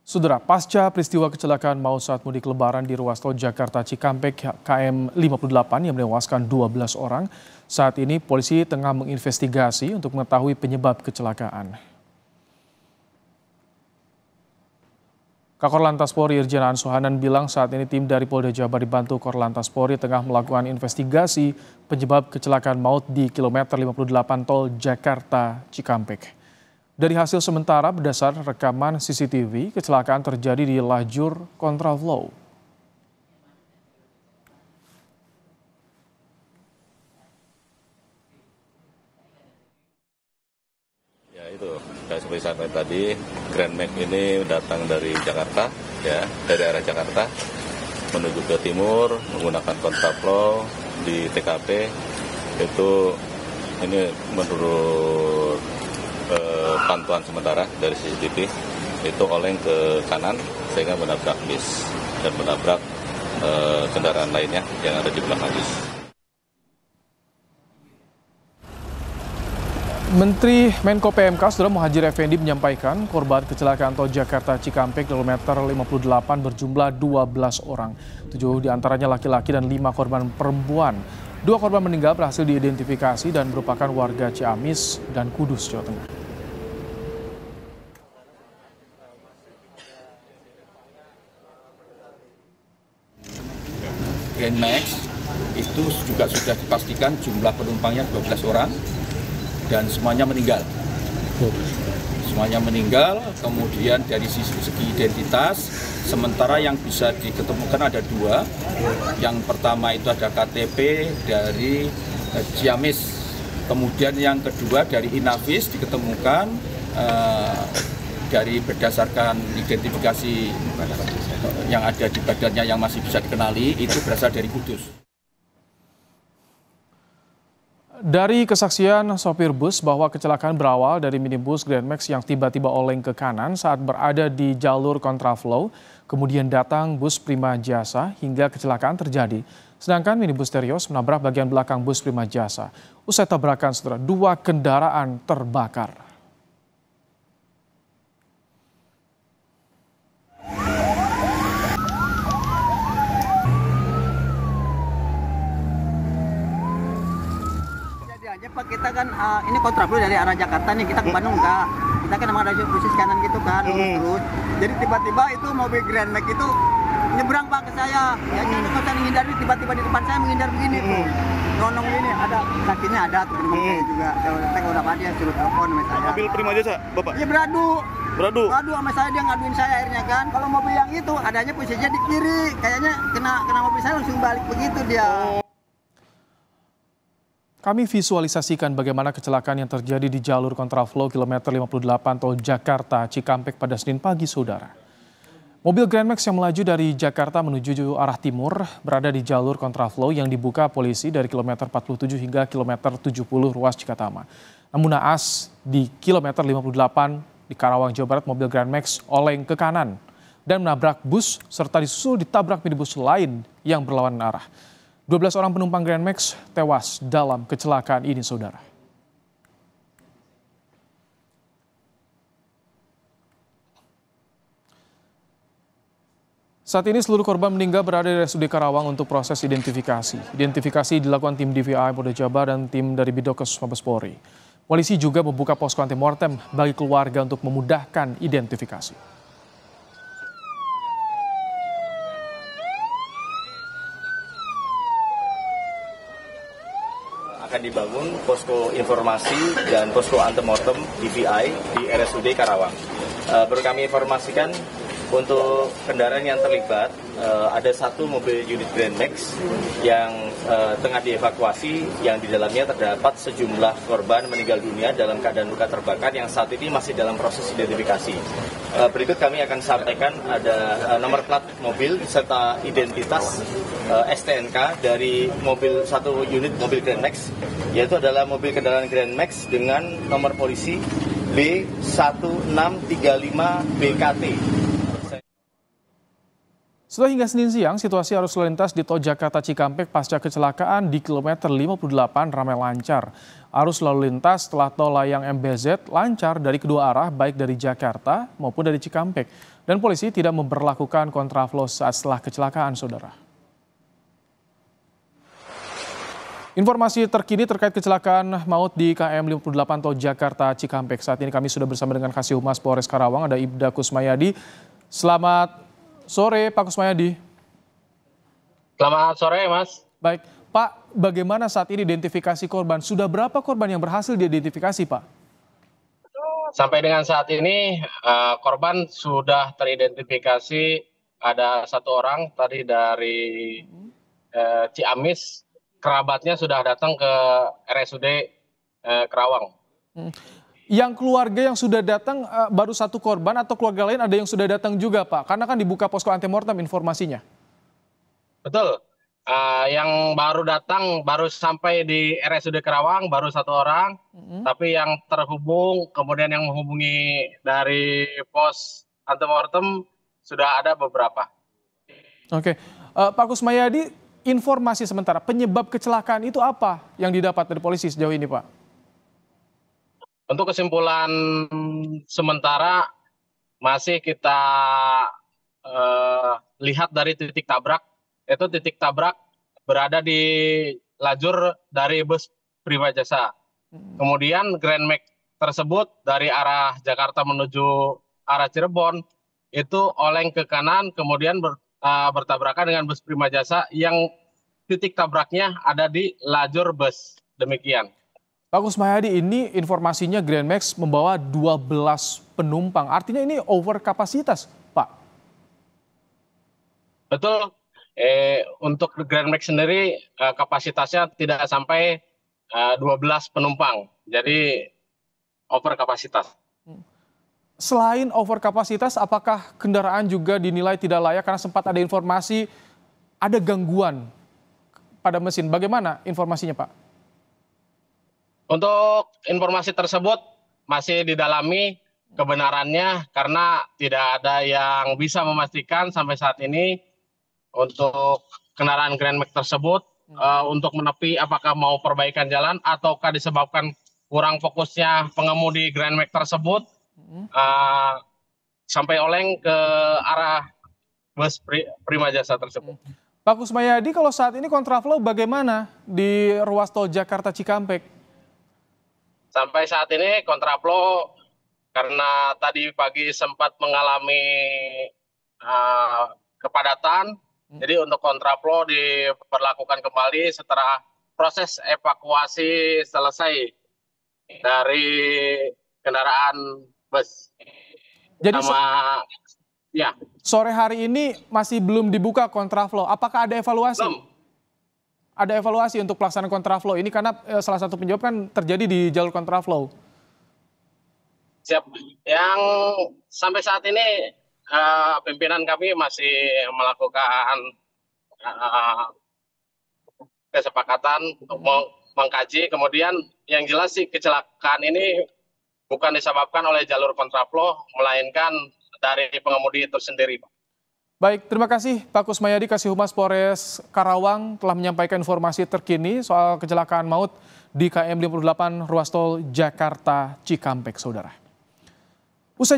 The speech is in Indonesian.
Saudara, pasca peristiwa kecelakaan maut saat mudik lebaran di ruas tol Jakarta Cikampek KM 58 yang menewaskan 12 orang, saat ini polisi tengah menginvestigasi untuk mengetahui penyebab kecelakaan. Kakor Lantas Polri Irjen Aan Suhanan bilang saat ini tim dari Polda Jabar dibantu Korlantas Polri tengah melakukan investigasi penyebab kecelakaan maut di kilometer 58 tol Jakarta Cikampek. Dari hasil sementara berdasar rekaman CCTV, kecelakaan terjadi di lajur kontraflow. Ya itu, kayak seperti saya sampaikan tadi, Grand Max ini datang dari Jakarta, ya dari arah Jakarta menuju ke timur menggunakan kontraflow di TKP. Itu ini menurut pantauan sementara dari CCTV itu oleng ke kanan sehingga menabrak bis dan menabrak kendaraan lainnya yang ada di belakang bis. Menteri Menko PMK Saudara Muhadjir Effendi menyampaikan korban kecelakaan tol Jakarta Cikampek kilometer 58 berjumlah 12 orang. 7 diantaranya laki-laki dan 5 korban perempuan. 2 korban meninggal berhasil diidentifikasi dan merupakan warga Ciamis dan Kudus, Jawa Tengah. Grand Max itu juga sudah dipastikan jumlah penumpangnya 12 orang dan semuanya meninggal. Semuanya meninggal, kemudian dari segi identitas, sementara yang bisa diketemukan ada 2. Yang pertama itu ada KTP dari Ciamis, kemudian yang kedua dari Inavis diketemukan dari berdasarkan identifikasi yang ada di badannya yang masih bisa dikenali, itu berasal dari Kudus. Dari kesaksian sopir bus bahwa kecelakaan berawal dari minibus Grand Max yang tiba-tiba oleng ke kanan saat berada di jalur kontraflow, kemudian datang bus Prima Jasa hingga kecelakaan terjadi. Sedangkan minibus Terios menabrak bagian belakang bus Prima Jasa. Usai tabrakan, saudara, 2 kendaraan terbakar. Kita kan ini kontraflow dari arah Jakarta nih, kita ke Bandung enggak. Kita kan emang ada posisi kanan gitu kan, terus. Jadi tiba-tiba itu mobil Grand Max itu nyebrang Pak ke saya. Ya kalau saya menghindari, tiba-tiba di depan saya menghindar begini tuh. Nonong ini ada kakinya ada tuh saya juga. Kalau saya udah apa dia suruh telepon sama saya. Mobil Prima Jasa, Bapak? Iya beradu Beradu sama saya, dia ngaduin saya akhirnya kan. Kalau mobil yang itu adanya posisinya di kiri, kayaknya kena mobil saya langsung balik begitu dia. Kami visualisasikan bagaimana kecelakaan yang terjadi di jalur kontraflow kilometer 58 tol Jakarta Cikampek pada Senin pagi, saudara. Mobil Grand Max yang melaju dari Jakarta menuju arah timur berada di jalur kontraflow yang dibuka polisi dari kilometer 47 hingga kilometer 70 ruas Cikatama. Namun naas di kilometer 58 di Karawang, Jawa Barat, mobil Grand Max oleng ke kanan dan menabrak bus serta disusul ditabrak minibus lain yang berlawanan arah. 12 orang penumpang Grand Max tewas dalam kecelakaan ini, saudara. Saat ini seluruh korban meninggal berada di RSUD Karawang untuk proses identifikasi. Identifikasi dilakukan tim DVI Polda Jabar dan tim dari Bidokes Mabes Polri. Polisi juga membuka posko antemortem bagi keluarga untuk memudahkan identifikasi. Akan dibangun posko informasi dan posko antemortem DVI di RSUD Karawang. Perlu kami informasikan untuk kendaraan yang terlibat, ada 1 mobil unit Grand Max yang tengah dievakuasi, yang di dalamnya terdapat sejumlah korban meninggal dunia dalam keadaan luka terbakar yang saat ini masih dalam proses identifikasi. Berikut kami akan sampaikan ada nomor plat mobil serta identitas STNK dari satu unit mobil Grand Max, yaitu adalah mobil kendaraan Grand Max dengan nomor polisi B1635 BKT. Setelah hingga Senin siang, situasi arus lalu lintas di tol Jakarta Cikampek pasca kecelakaan di kilometer 58 ramai lancar. Arus lalu lintas setelah tol layang MBZ lancar dari kedua arah, baik dari Jakarta maupun dari Cikampek. Dan polisi tidak memberlakukan kontraflow saat setelah kecelakaan, saudara. Informasi terkini terkait kecelakaan maut di KM 58 tol Jakarta Cikampek. Saat ini kami sudah bersama dengan Kasih Humas Polres Karawang, ada Ibda Kusmayadi. Selamat sore, Pak Kusmayadi. Selamat sore, Mas. Baik, Pak, bagaimana saat ini identifikasi korban? Sudah berapa korban yang berhasil diidentifikasi, Pak? Sampai dengan saat ini, korban sudah teridentifikasi ada 1 orang tadi dari Ciamis, kerabatnya sudah datang ke RSUD Karawang. Yang keluarga yang sudah datang baru 1 korban atau keluarga lain ada yang sudah datang juga, Pak? Karena kan dibuka posko antemortem informasinya. Betul. Yang baru datang, baru sampai di RSUD Karawang, baru 1 orang. Tapi yang terhubung, kemudian yang menghubungi dari pos antemortem sudah ada beberapa. Oke, Pak Kusmayadi, informasi sementara penyebab kecelakaan itu apa yang didapat dari polisi sejauh ini, Pak? Untuk kesimpulan sementara masih kita lihat dari titik tabrak. Itu titik tabrak berada di lajur dari bus Prima Jasa. Kemudian Grand Max tersebut dari arah Jakarta menuju arah Cirebon itu oleng ke kanan, kemudian bertabrakan dengan bus Prima Jasa yang titik tabraknya ada di lajur bus. Demikian. Pak Kusmayadi, ini informasinya Grand Max membawa 12 penumpang. Artinya ini over kapasitas, Pak? Betul. Untuk Grand Max sendiri kapasitasnya tidak sampai 12 penumpang. Jadi over kapasitas. Selain over kapasitas, apakah kendaraan juga dinilai tidak layak karena sempat ada informasi ada gangguan pada mesin? Bagaimana informasinya, Pak? Untuk informasi tersebut masih didalami kebenarannya karena tidak ada yang bisa memastikan sampai saat ini untuk kendaraan Grand Max tersebut untuk menepi apakah mau perbaikan jalan ataukah disebabkan kurang fokusnya pengemudi Grand Max tersebut sampai oleng ke arah bus Prima Jasa tersebut. Pak Kusmayadi, kalau saat ini kontraflow bagaimana di ruas tol Jakarta Cikampek? Sampai saat ini kontraflow karena tadi pagi sempat mengalami kepadatan, jadi untuk kontraflow diberlakukan kembali setelah proses evakuasi selesai dari kendaraan bus. Jadi sore hari ini masih belum dibuka kontraflow. Apakah ada evaluasi? Belum. Ada evaluasi untuk pelaksanaan kontraflow ini karena salah satu penyebab kan terjadi di jalur kontraflow. Siap. Yang sampai saat ini pimpinan kami masih melakukan kesepakatan untuk mengkaji. Kemudian yang jelas sih kecelakaan ini bukan disebabkan oleh jalur kontraflow, melainkan dari pengemudi itu sendiri, Pak. Baik, terima kasih Pak Kusmayadi, Kasih Humas Polres Karawang telah menyampaikan informasi terkini soal kecelakaan maut di KM 58 ruas tol Jakarta Cikampek, saudara.